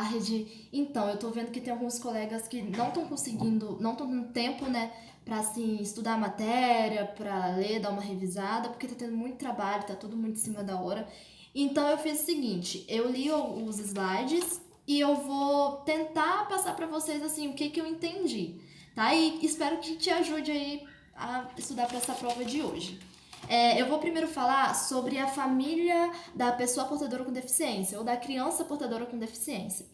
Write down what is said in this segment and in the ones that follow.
tarde. Então, eu tô vendo que tem alguns colegas que não estão conseguindo, não estão tendo tempo, né, pra assim, estudar a matéria, pra ler, dar uma revisada, porque tá tendo muito trabalho, tá tudo muito em cima da hora. Então, eu fiz o seguinte, eu li os slides e eu vou tentar passar pra vocês, assim, o que que eu entendi, tá? E espero que te ajude aí a estudar pra essa prova de hoje. Eu vou primeiro falar sobre a família da pessoa portadora com deficiência ou da criança portadora com deficiência.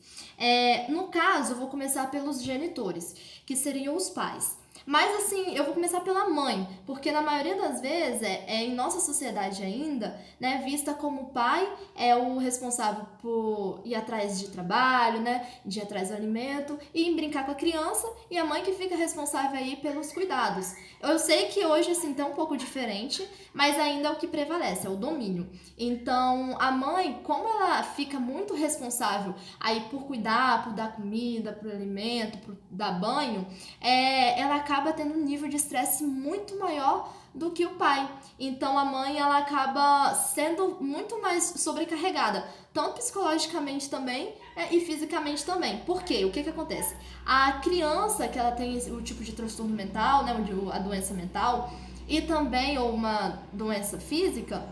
No caso, eu vou começar pelos genitores, que seriam os pais. Mas assim, eu vou começar pela mãe, porque na maioria das vezes em nossa sociedade ainda, né, vista como o pai é o responsável por ir atrás de trabalho, né, de ir atrás do alimento e em brincar com a criança, e a mãe que fica responsável aí pelos cuidados. Eu sei que hoje assim tá um pouco diferente, mas ainda é o que prevalece, é o domínio. Então, a mãe, como ela fica muito responsável aí por cuidar, por dar comida, por alimento, por dar banho, ela acaba tendo um nível de estresse muito maior do que o pai. Então, a mãe, ela acaba sendo muito mais sobrecarregada, tanto psicologicamente também e fisicamente também. Por quê? O que que acontece? A criança que ela tem o tipo de transtorno mental, né, a doença mental, e também ou uma doença física,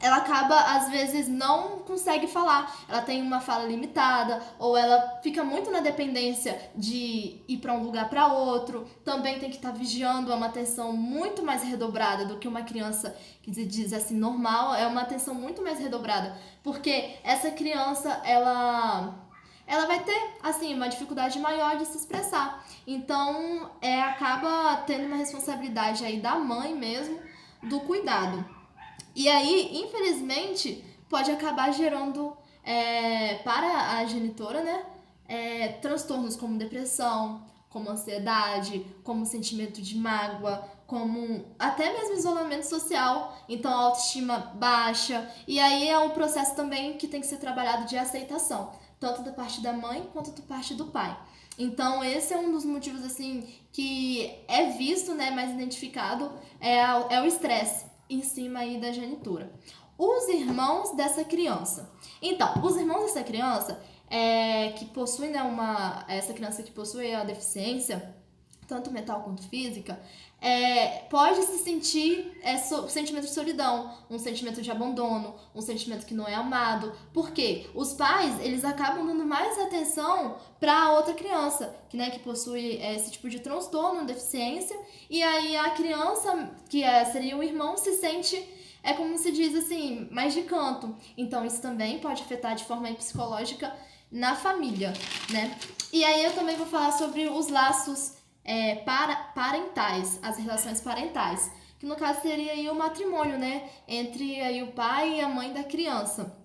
ela acaba, às vezes, não consegue falar. Ela tem uma fala limitada, ou ela fica muito na dependência de ir para um lugar para outro. Também tem que estar vigiando, é uma atenção muito mais redobrada do que uma criança que diz assim, normal. É uma atenção muito mais redobrada, porque essa criança, ela vai ter, assim, uma dificuldade maior de se expressar. Então, acaba tendo uma responsabilidade aí da mãe mesmo, do cuidado. E aí, infelizmente, pode acabar gerando para a genitora, né, transtornos como depressão, como ansiedade, como sentimento de mágoa, como até mesmo isolamento social, então a autoestima baixa. E aí é um processo também que tem que ser trabalhado de aceitação, tanto da parte da mãe quanto da parte do pai. Então, esse é um dos motivos, assim, que é visto, né, mais identificado, é o estresse em cima aí da genitora. Os irmãos dessa criança. Então, os irmãos dessa criança que possuem, né, essa criança que possui a deficiência, tanto mental quanto física, pode se sentir sentimento de solidão, um sentimento de abandono, um sentimento que não é amado. Por quê? Os pais, eles acabam dando mais atenção para outra criança, que possui esse tipo de transtorno, deficiência, e aí a criança, que seria o irmão, se sente, como se diz assim, mais de canto. Então isso também pode afetar de forma psicológica na família, né? E aí eu também vou falar sobre os laços parentais, as relações parentais, que no caso seria aí o matrimônio, né, entre aí o pai e a mãe da criança.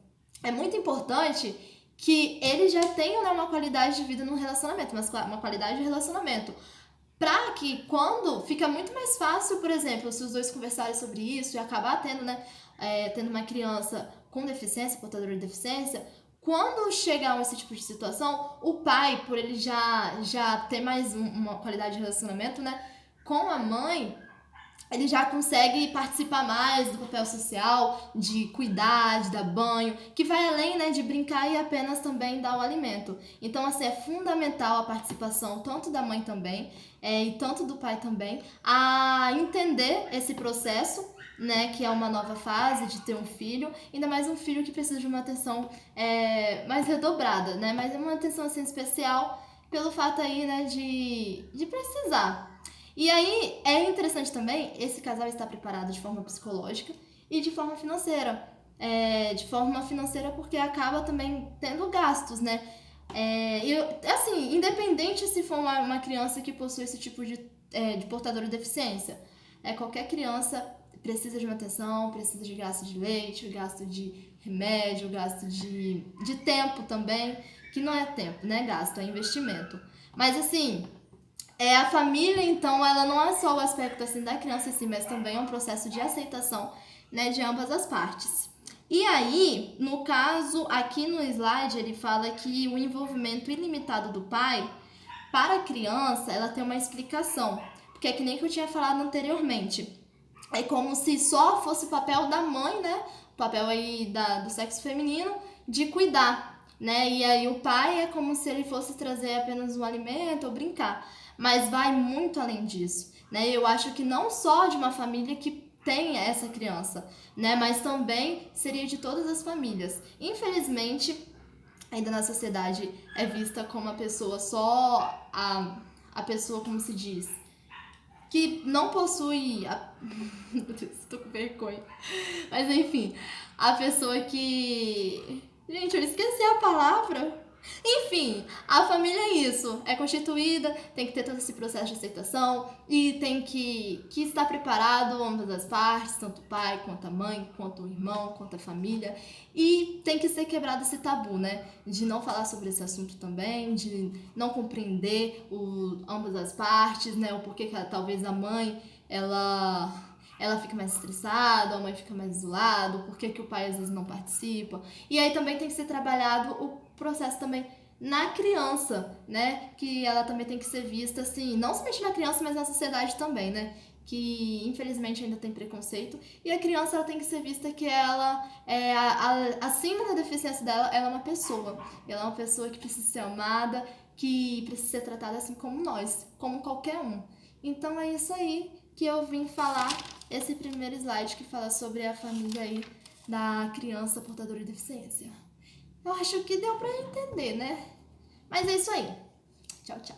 É muito importante que eles já tenham, né, uma qualidade de vida no relacionamento, uma qualidade de relacionamento, para que quando fica muito mais fácil, por exemplo, se os dois conversarem sobre isso e acabar tendo, né, tendo uma criança com deficiência, portadora de deficiência, quando chegar a esse tipo de situação, o pai, por ele já ter mais uma qualidade de relacionamento, né, com a mãe, ele já consegue participar mais do papel social, de cuidar, de dar banho, que vai além, né, de brincar e apenas também dar o alimento. Então, assim, é fundamental a participação tanto da mãe também, e tanto do pai também, a entender esse processo, né, que é uma nova fase de ter um filho, ainda mais um filho que precisa de uma atenção mais redobrada, né, mas é uma atenção, assim, especial pelo fato aí, né, de precisar. E aí é interessante também esse casal estar preparado de forma psicológica e de forma financeira. De forma financeira porque acaba também tendo gastos, né? Assim, independente se for uma criança que possui esse tipo de portador de deficiência, qualquer criança precisa de uma atenção, precisa de gasto de leite, gasto de remédio, gasto de tempo também, que não é tempo, né? Gasto, é investimento. Mas assim, a família, então, ela não é só o aspecto assim da criança em si, mas também é um processo de aceitação, né, de ambas as partes. E aí, no caso, aqui no slide, ele fala que o envolvimento ilimitado do pai para a criança, ela tem uma explicação, porque é que nem que eu tinha falado anteriormente. É como se só fosse o papel da mãe, né, o papel aí do sexo feminino, de cuidar. né? E aí o pai é como se ele fosse trazer apenas um alimento ou brincar, mas vai muito além disso, né? Eu acho que não só de uma família que tem essa criança, né? Mas também seria de todas as famílias. Infelizmente, ainda na sociedade é vista como a pessoa só a pessoa, como se diz, que não possui meu Deus, tô com vergonha. Mas enfim, a pessoa que. Gente, eu esqueci a palavra. Enfim, a família é isso. É constituída, tem que ter todo esse processo de aceitação e tem que estar preparado, ambas as partes, tanto o pai, quanto a mãe, quanto o irmão, quanto a família. E tem que ser quebrado esse tabu, né? De não falar sobre esse assunto também, de não compreender ambas as partes, né? O porquê que talvez a mãe, ela fica mais estressada, a mãe fica mais isolada, por que o pai às vezes não participa. E aí também tem que ser trabalhado o processo também na criança, né? Que ela também tem que ser vista assim, não somente na criança, mas na sociedade também, né? Que infelizmente ainda tem preconceito. E a criança ela tem que ser vista que ela é acima da deficiência dela, ela é uma pessoa. Ela é uma pessoa que precisa ser amada, que precisa ser tratada assim como nós, como qualquer um. Então é isso aí que eu vim falar, esse primeiro slide que fala sobre a família aí da criança portadora de deficiência. Eu acho que deu pra entender, né? Mas é isso aí. Tchau, tchau.